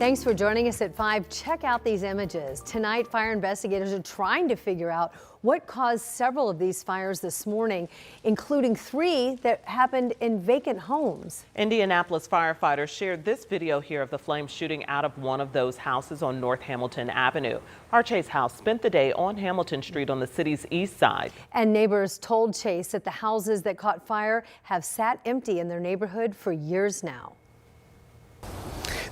Thanks for joining us at 5. Check out these images. Tonight, fire investigators are trying to figure out what caused several of these fires this morning, including 3 that happened in vacant homes. Indianapolis firefighters shared this video here of the flames shooting out of one of those houses on North Hamilton Avenue. Our Chase House spent the day on Hamilton Street on the city's east side. And neighbors told Chase that the houses that caught fire have sat empty in their neighborhood for years now.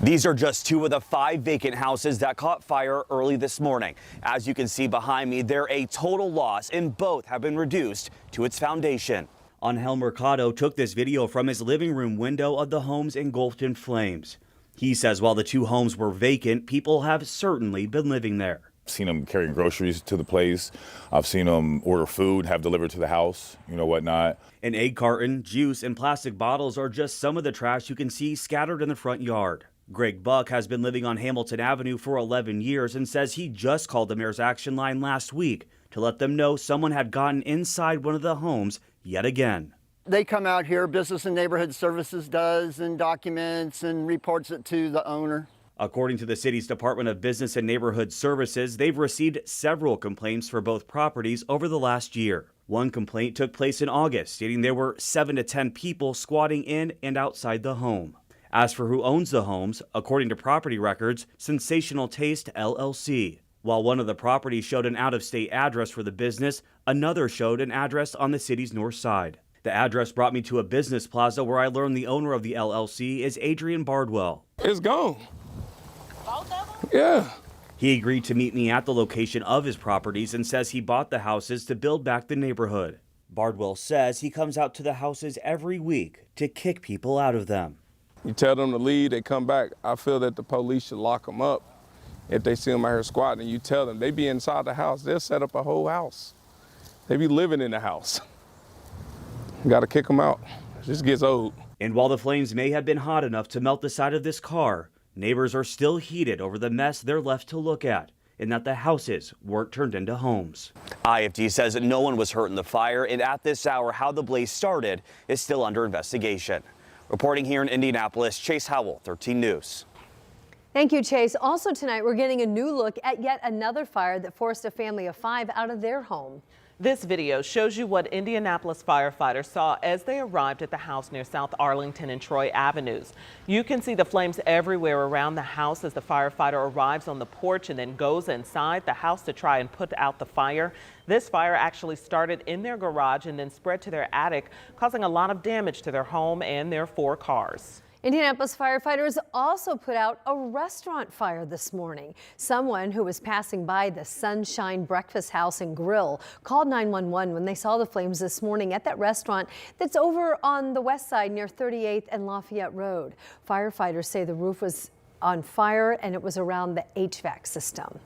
These are just 2 of the 5 vacant houses that caught fire early this morning. As you can see behind me, they're a total loss, and both have been reduced to its foundation. Mercado took this video from his living room window of the homes engulfed in flames. He says while the 2 homes were vacant, people have certainly been living there. I've seen them carrying groceries to the place. I've seen them order food, have delivered to the house, whatnot. An egg carton, juice, and plastic bottles are just some of the trash you can see scattered in the front yard. Greg Buck has been living on Hamilton Avenue for 11 years and says he just called the mayor's action line last week to let them know someone had gotten inside one of the homes yet again. They come out here, Business and Neighborhood Services does, and documents and reports it to the owner. According to the city's Department of Business and Neighborhood Services, they've received several complaints for both properties over the last year. One complaint took place in August, stating there were 7 to 10 people squatting in and outside the home. As for who owns the homes, according to property records, Sensational Taste LLC. While one of the properties showed an out-of-state address for the business, another showed an address on the city's north side. The address brought me to a business plaza where I learned the owner of the LLC is Adrian Bardwell. It's gone. Both of them? Yeah. He agreed to meet me at the location of his properties and says he bought the houses to build back the neighborhood. Bardwell says he comes out to the houses every week to kick people out of them. You tell them to leave, they come back. I feel that the police should lock them up if they see them out here squatting. And you tell them, they be inside the house, they'll set up a whole house. They be living in the house. You gotta kick them out. It just gets old. And while the flames may have been hot enough to melt the side of this car, neighbors are still heated over the mess they're left to look at, and that the houses weren't turned into homes. IFT says that no one was hurt in the fire, and at this hour, how the blaze started is still under investigation. Reporting here in Indianapolis, Chase Howell, 13 News. Thank you, Chase. Also tonight, we're getting a new look at yet another fire that forced a family of 5 out of their home. This video shows you what Indianapolis firefighters saw as they arrived at the house near South Arlington and Troy Avenues. You can see the flames everywhere around the house as the firefighter arrives on the porch and then goes inside the house to try and put out the fire. This fire actually started in their garage and then spread to their attic, causing a lot of damage to their home and their 4 cars. Indianapolis firefighters also put out a restaurant fire this morning. Someone who was passing by the Sunshine Breakfast House and Grill called 911 when they saw the flames this morning at that restaurant that's over on the west side near 38th and Lafayette Road. Firefighters say the roof was on fire and it was around the HVAC system.